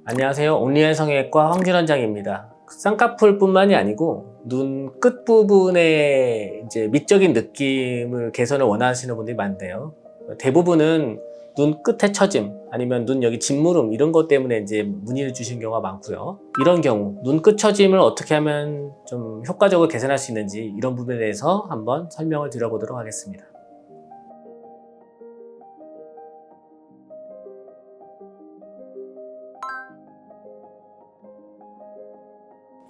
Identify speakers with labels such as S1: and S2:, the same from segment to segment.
S1: 안녕하세요. 온리안 성형외과 황진원장입니다. 쌍꺼풀 뿐만이 아니고 눈 끝부분의 이제 미적인 느낌을 개선을 원하시는 분들이 많대요. 대부분은 눈 끝에 처짐 아니면 눈 여기 짓무름 이런 것 때문에 이제 문의를 주신 경우가 많고요. 이런 경우 눈 끝 처짐을 어떻게 하면 좀 효과적으로 개선할 수 있는지 이런 부분에 대해서 한번 설명을 드려보도록 하겠습니다.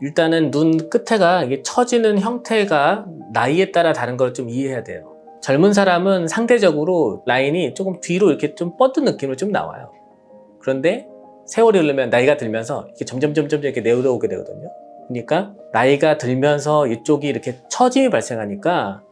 S1: 일단은 눈 끝에가 이게 처지는 형태가 나이에 따라 다른 걸 좀 이해해야 돼요. 젊은 사람은 상대적으로 라인이 조금 뒤로 이렇게 좀 뻗은 느낌으로 좀 나와요. 그런데 세월이 흐르면 나이가 들면서 이렇게 점점 이렇게 내려오게 되거든요. 그러니까 나이가 들면서 이쪽이 이렇게 처짐이 발생하니까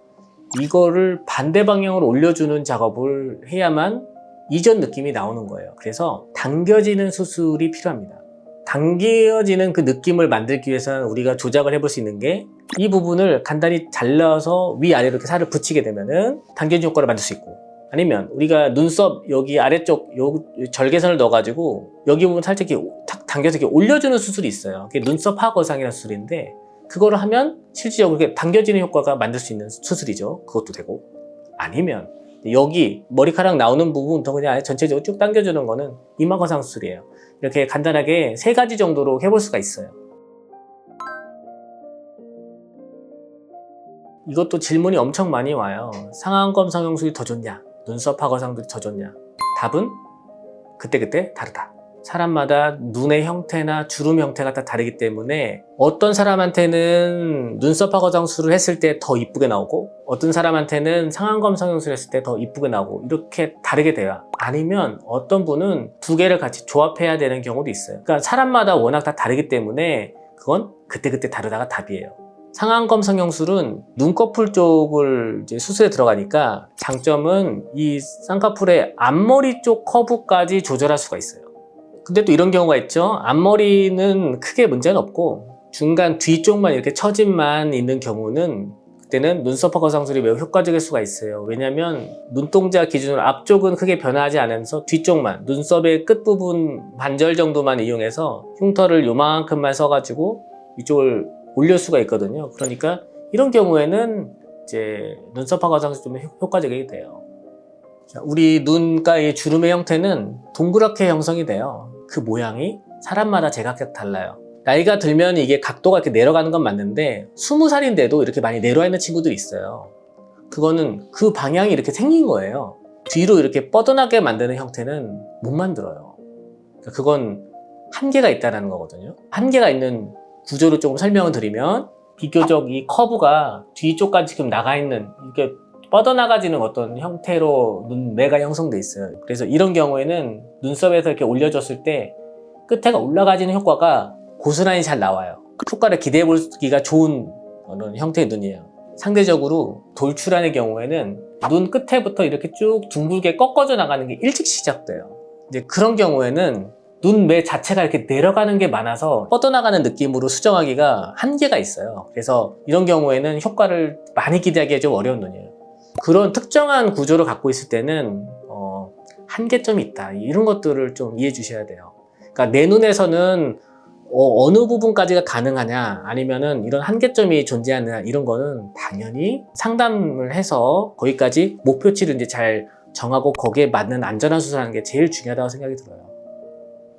S1: 이거를 반대 방향으로 올려주는 작업을 해야만 이전 느낌이 나오는 거예요. 그래서 당겨지는 수술이 필요합니다. 당겨지는 그 느낌을 만들기 위해서는 우리가 조작을 해볼 수 있는 게 이 부분을 간단히 잘라서 위아래로 이렇게 살을 붙이게 되면은 당겨진 효과를 만들 수 있고, 아니면 우리가 눈썹 여기 아래쪽 요 절개선을 넣어가지고 여기 부분 살짝 이렇게 탁 당겨서 이렇게 올려주는 수술이 있어요. 그게 눈썹 하거상이라는 수술인데 그거를 하면 실질적으로 이렇게 당겨지는 효과가 만들 수 있는 수술이죠. 그것도 되고, 아니면 여기 머리카락 나오는 부분부터 그냥 전체적으로 쭉 당겨주는 거는 이마거상 수술이에요. 이렇게 간단하게 3가지 정도로 해볼 수가 있어요. 이것도 질문이 엄청 많이 와요. 상안검 성형술이 더 좋냐? 눈썹 하거상술이 더 좋냐? 답은 그때그때 다르다. 사람마다 눈의 형태나 주름 형태가 다 다르기 때문에 어떤 사람한테는 눈썹 하거상술을 했을 때 더 이쁘게 나오고 어떤 사람한테는 상안검 성형술을 했을 때 더 이쁘게 나오고 이렇게 다르게 돼요. 아니면 어떤 분은 2개를 같이 조합해야 되는 경우도 있어요. 그러니까 사람마다 워낙 다 다르기 때문에 그건 그때그때 다르다가 답이에요. 상안검 성형술은 눈꺼풀 쪽을 이제 수술에 들어가니까 장점은 이 쌍꺼풀의 앞머리 쪽 커브까지 조절할 수가 있어요. 근데 또 이런 경우가 있죠. 앞머리는 크게 문제는 없고 중간 뒤쪽만 이렇게 처짐만 있는 경우는 그때는 눈썹 하거상술이 매우 효과적일 수가 있어요. 왜냐하면 눈동자 기준으로 앞쪽은 크게 변화하지 않으면서 뒤쪽만 눈썹의 끝부분 반절 정도만 이용해서 흉터를 요만큼만 써가지고 이쪽을 올릴 수가 있거든요. 그러니까 이런 경우에는 이제 눈썹 하거상술이 좀 효과적이게 돼요. 자, 우리 눈가의 주름의 형태는 동그랗게 형성이 돼요. 그 모양이 사람마다 제각각 달라요. 나이가 들면 이게 각도가 이렇게 내려가는 건 맞는데 20살인데도 이렇게 많이 내려와 있는 친구들이 있어요. 그거는 그 방향이 이렇게 생긴 거예요. 뒤로 이렇게 뻗어나게 만드는 형태는 못 만들어요. 그건 한계가 있다는 거거든요. 한계가 있는 구조를 조금 설명을 드리면 비교적 이 커브가 뒤쪽까지 지금 나가 있는 이렇게 뻗어나가지는 어떤 형태로 눈매가 형성돼 있어요. 그래서 이런 경우에는 눈썹에서 이렇게 올려줬을 때 끝에가 올라가지는 효과가 고스란히 잘 나와요. 효과를 기대해 보기가 좋은 그런 형태의 눈이에요. 상대적으로 돌출한의 경우에는 눈 끝에부터 이렇게 쭉 둥글게 꺾어져 나가는 게 일찍 시작돼요. 이제 그런 경우에는 눈매 자체가 이렇게 내려가는 게 많아서 뻗어나가는 느낌으로 수정하기가 한계가 있어요. 그래서 이런 경우에는 효과를 많이 기대하기가 좀 어려운 눈이에요. 그런 특정한 구조를 갖고 있을 때는 한계점이 있다. 이런 것들을 좀 이해해 주셔야 돼요. 그러니까 내 눈에서는 어느 부분까지가 가능하냐 아니면은 이런 한계점이 존재하느냐 이런 거는 당연히 상담을 해서 거기까지 목표치를 이제 잘 정하고 거기에 맞는 안전한 수술하는 게 제일 중요하다고 생각이 들어요.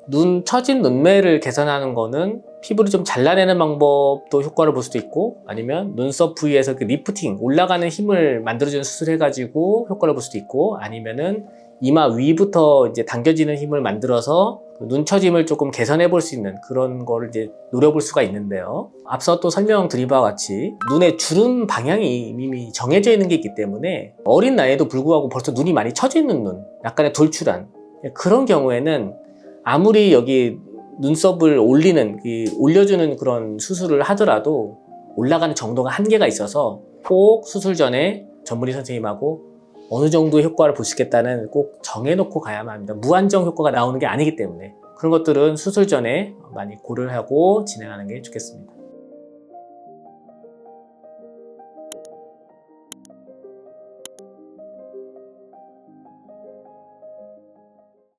S1: 눈 처진 눈매를 개선하는 거는 피부를 좀 잘라내는 방법도 효과를 볼 수도 있고 아니면 눈썹 부위에서 그 리프팅 올라가는 힘을 만들어주는 수술 해가지고 효과를 볼 수도 있고 아니면은 이마 위부터 이제 당겨지는 힘을 만들어서 눈 처짐을 조금 개선해 볼 수 있는 그런 거를 이제 노려볼 수가 있는데요. 앞서 또 설명드린 바와 같이 눈의 주름 방향이 이미 정해져 있는 게 있기 때문에 어린 나이에도 불구하고 벌써 눈이 많이 처져 있는 눈, 약간의 돌출한 그런 경우에는 아무리 여기 눈썹을 올려주는 그런 수술을 하더라도 올라가는 정도가 한계가 있어서 꼭 수술 전에 전문의 선생님하고 어느 정도의 효과를 볼 수 있겠다는 꼭 정해놓고 가야만 합니다. 무한정 효과가 나오는 게 아니기 때문에 그런 것들은 수술 전에 많이 고려하고 진행하는 게 좋겠습니다.